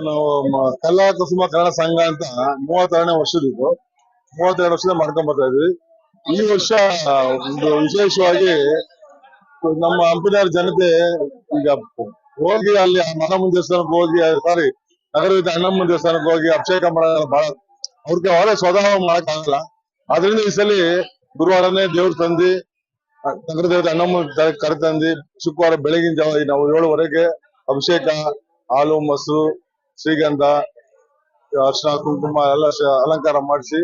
ನಾವು ಕಲಾ ಕುಸುಮ ಕನ್ನಡ ಸಂಘ ಅಂತ 32ನೇ ವರ್ಷದಿದ್ದು 32 ವರ್ಷದ ಮಾಡ್ಕೊಂಡ್ ಬರ್ತಾ ಇದ್ವಿ. ಈ ವರ್ಷ ಒಂದು ವಿಶೇಷವಾಗಿ ನಮ್ಮ ಹಂಪಿನವರ ಜನತೆ ಈಗ ಹೋಗಿ ಅಲ್ಲಿ ಮಾರಮ್ಮನ ದೇವಸ್ಥಾನಕ್ಕೆ ಹೋಗಿ ಸಾರಿ ನಗರದ ಅಣ್ಣಮ್ಮನ ದೇವಸ್ಥಾನಕ್ಕೆ ಹೋಗಿ ಅಭಿಷೇಕ ಮಾಡೋದು ಬಹಳ ಅವ್ರಿಗೆ ಅವರೇ ಸ್ವತಃ ಮಾಡಕ್ ಆಗಲ್ಲ. ಆದ್ರಿಂದ ಈ ಸಲ ಗುರುವಾರನೇ ದೇವ್ರ ತಂದಿ ನಗರ ದೇವತೆ ಅಣ್ಣಮ್ಮನ ಕರೆತಂದಿ ಶುಕ್ರವಾರ ಬೆಳಗಿನ ಜಾವ ನಾವು 7:30ಗೆ ಅಭಿಷೇಕ ಹಾಲು ಮೊಸರು ಶ್ರೀಗಂಧ ಅರ್ಶನ ಕುಂಕುಮ ಎಲ್ಲ ಅಲಂಕಾರ ಮಾಡಿಸಿ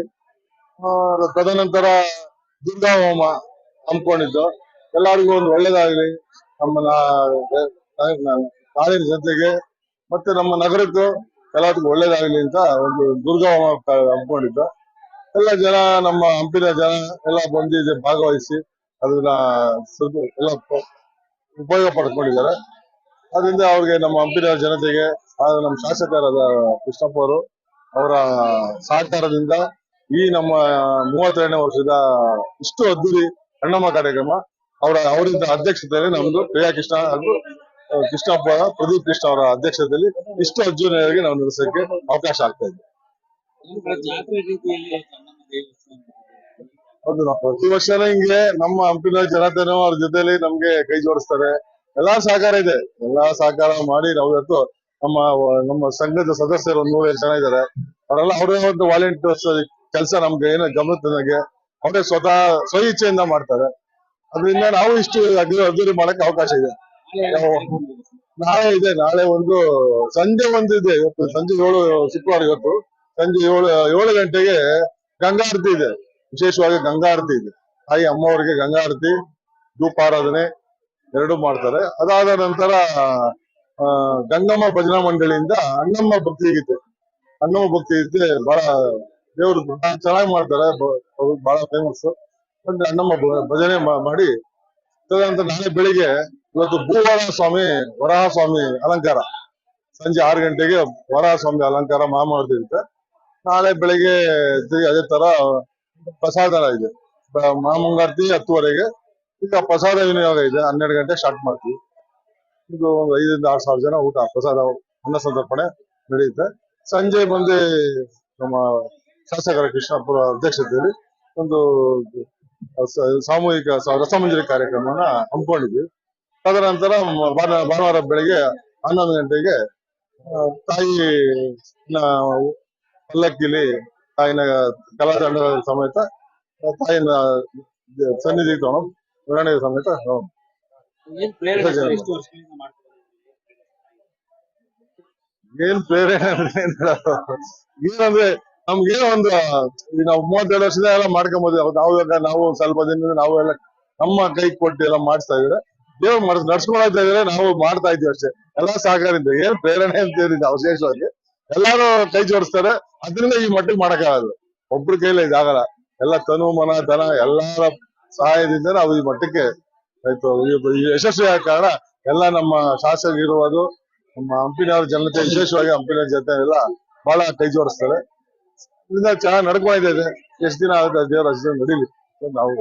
ತದನಂತರ ದುರ್ಗಾ ಹೋಮ ಹಮ್ಮಿಕೊಂಡಿದ್ದು ಎಲ್ಲರಿಗೂ ಒಂದು ಒಳ್ಳೇದಾಗ್ಲಿ ನಮ್ಮ ನಾಡಿನ ಜನತೆಗೆ ಮತ್ತೆ ನಮ್ಮ ನಗರಕ್ಕೂ ಎಲ್ಲರಿಗೂ ಒಳ್ಳೇದಾಗ್ಲಿ ಅಂತ ಒಂದು ದುರ್ಗಾ ಹೋಮ ಹಮ್ಮಿಕೊಂಡಿದ್ದು ಎಲ್ಲ ಜನ ನಮ್ಮ ಹಂಪಿನ ಜನ ಎಲ್ಲ ಬಂದು ಭಾಗವಹಿಸಿ ಅದನ್ನ ಎಲ್ಲ ಉಪಯೋಗ ಪಡ್ಕೊಂಡಿದ್ದಾರೆ. ಅದರಿಂದ ಅವ್ರಿಗೆ ನಮ್ಮ ಹಂಪಿನ ಜನತೆಗೆ ನಮ್ಮ ಶಾಸಕರಾದ ಕೃಷ್ಣಪ್ಪ ಅವರು ಅವರ ಸಹಕಾರದಿಂದ ಈ ನಮ್ಮ 32ನೇ ವರ್ಷದ ಇಷ್ಟು ಅದ್ದೂರಿ ಅಣ್ಣಮ್ಮ ಕಾರ್ಯಕ್ರಮ ಅವರಿಂದ ಅಧ್ಯಕ್ಷತೆಯಲ್ಲಿ ನಮ್ದು ಪ್ರಿಯಾ ಕೃಷ್ಣ ಹಾಗೂ ಕೃಷ್ಣಪ್ಪ ಪ್ರದೀಪ್ ಕೃಷ್ಣ ಅವರ ಅಧ್ಯಕ್ಷತೆಯಲ್ಲಿ ಇಷ್ಟು ಅರ್ಜುನಿಯಾಗಿ ನಾವು ನಡೆಸಕ್ಕೆ ಅವಕಾಶ ಆಗ್ತಾ ಇದೆ. ಹೌದು, ಪ್ರತಿ ವರ್ಷನೂ ಹಿಂಗೆ ನಮ್ಮ ಹಂಪಿನ ಜನತೆನೂ ಅವ್ರ ಜೊತೆಲಿ ನಮ್ಗೆ ಕೈ ಜೋಡಿಸ್ತಾರೆ. ಎಲ್ಲಾ ಸಹಕಾರ ಇದೆ, ಎಲ್ಲಾ ಸಹಕಾರ ಮಾಡಿ ನಾವು ಇವತ್ತು ನಮ್ಮ ಸಂಘದ ಸದಸ್ಯರು 105 ಜನ ಇದ್ದಾರೆ. ಅವರೆಲ್ಲ ಅವರೇ ಒಂದು ವಾಲಂಟಿಯರ್ಸ್ ಕೆಲಸ ನಮ್ಗೆ ಏನೋ ಗಮನಕ್ಕೆ ಅವರೇ ಸ್ವತಃ ಸ್ವ ಇಚ್ಛೆಯಿಂದ ಮಾಡ್ತಾರೆ. ಅದರಿಂದ ನಾವು ಇಷ್ಟು ಅದ್ದೂರಿ ಮಾಡಕ್ಕೆ ಅವಕಾಶ ಇದೆ. ನಾಳೆ ಒಂದು ಸಂಜೆ ಇದೆ. ಇವತ್ತು ಸಂಜೆ 7 ಶುಕ್ರವಾರ ಇವತ್ತು ಸಂಜೆ 7 ಗಂಟೆಗೆ ಗಂಗಾರತಿ ಇದೆ. ವಿಶೇಷವಾಗಿ ಗಂಗಾರತಿ ಇದೆ. ತಾಯಿ ಅಮ್ಮವರಿಗೆ ಗಂಗಾರತಿ ಧೂಪಾರಾಧನೆ ಎರಡೂ ಮಾಡ್ತಾರೆ. ಅದಾದ ನಂತರ ಗಂಗಮ್ಮ ಭಜನಾ ಮಂಡಳಿಯಿಂದ ಅಣ್ಣಮ್ಮ ಭಕ್ತಿ ಗೀತೆ ಬಹಳ ದೇವರು ಚೆನ್ನಾಗಿ ಮಾಡ್ತಾರೆ, ಬಹಳ ಫೇಮಸ್. ಅಣ್ಣಮ್ಮ ಭಜನೆ ಮಾಡಿ ತದನಂತರ ನಾಳೆ ಬೆಳಿಗ್ಗೆ ಇವತ್ತು ವರಾಹ ಸ್ವಾಮಿ ಅಲಂಕಾರ ಸಂಜೆ 6 ಗಂಟೆಗೆ ವರಾಹ ಸ್ವಾಮಿ ಅಲಂಕಾರ ಮಹಾಮಾರುತಿ ಇರುತ್ತೆ. ನಾಳೆ ಬೆಳಿಗ್ಗೆ ಅದೇ ತರ ಪ್ರಸಾದ ಇದೆ. ಮಹಾಮಂಗಾರತಿ 10:30ಗೆ ಈಗ ಪ್ರಸಾದ ವಿನಿಯೋಗ ಇದೆ. 12 ಗಂಟೆ ಸ್ಟಾರ್ಟ್ ಮಾಡ್ತೀವಿ. ಇದು ಒಂದು 5,000 to 6,000 ಜನ ಊಟ ಪ್ರಸಾದ ಅನ್ನ ಸಂತರ್ಪಣೆ ನಡೆಯುತ್ತೆ. ಸಂಜೆ ಬಂದು ನಮ್ಮ ಶಾಸಕರ ಕೃಷ್ಣಪ್ಪರ ಅಧ್ಯಕ್ಷತೆಯಲ್ಲಿ ಒಂದು ಸಾಮೂಹಿಕ ರಸಮಂಜರಿ ಕಾರ್ಯಕ್ರಮನ ಹಮ್ಮಿಕೊಂಡಿದ್ವಿ. ತದನಂತರ ಭಾನುವಾರ ಬೆಳಿಗ್ಗೆ 11 ಗಂಟೆಗೆ ತಾಯಿ ಪಲ್ಲಕ್ಕಿಲಿ ತಾಯಿನ ಕಲಾತಂಡ ಸಮೇತ ತಾಯಿನ ಸನ್ನಿಧಿಗೆ ತಗೊಂಡು ಮೆರವಣಿಗೆ ಸಮೇತ ಏನ್ ಪ್ರೇರಣೆ ಏನಂದ್ರೆ ನಮ್ಗೇನೋ ಒಂದು ನಾವು 32 ವರ್ಷದ ಎಲ್ಲ ಮಾಡ್ಕೊಂಬೋದು. ನಾವು ಸ್ವಲ್ಪ ದಿನದಿಂದ ನಾವು ಎಲ್ಲ ನಮ್ಮ ಕೈ ಕೊಟ್ಟು ಎಲ್ಲ ಮಾಡಿಸ್ತಾ ಇದ್ರೆ ದೇವ್ರು ನಡ್ಸ್ಕೊಳ್ತಾ ಇದ್ರೆ ನಾವು ಮಾಡ್ತಾ ಇದ್ವಿ ಅಷ್ಟೇ. ಎಲ್ಲಾ ಸಹಕಾರದಿಂದ ಏನ್ ಪ್ರೇರಣೆ ಅಂತ ಹೇಳಿದ್ರೆ ವಿಶೇಷವಾಗಿ ಎಲ್ಲಾರು ಕೈ ಜೋಡಿಸ್ತಾರೆ. ಅದರಿಂದ ಈ ಮಟ್ಟಿಗೆ ಮಾಡಕ್ಕಾಗಲ್ಲ, ಒಬ್ರ ಕೈಲಿ ಇದಾಗಲ್ಲ. ಎಲ್ಲ ತನು ಮನ ಧನ ಎಲ್ಲರ ಸಹಾಯದಿಂದ ನಾವು ಈ ಮಟ್ಟಕ್ಕೆ ಆಯ್ತು ಯಶಸ್ವಿ ಆದ ಕಾರಣ ಎಲ್ಲ ನಮ್ಮ ಶಾಸಕರಿರುವುದು ನಮ್ಮ ಹಂಪಿನವರ ಜನತೆ, ವಿಶೇಷವಾಗಿ ಹಂಪಿನ ಜನತೆ ಎಲ್ಲ ಬಹಳ ಕೈ ಜೋಡಿಸ್ತಾರೆ. ಇದರಿಂದ ಚೆನ್ನಾಗಿ ನಡ್ಕೊಂಡಿದೆ. ಎಷ್ಟು ದಿನ ಆಗುತ್ತೆ ದೇವರ ಹೆಸರು ನಡೀಲಿ. ನಾವು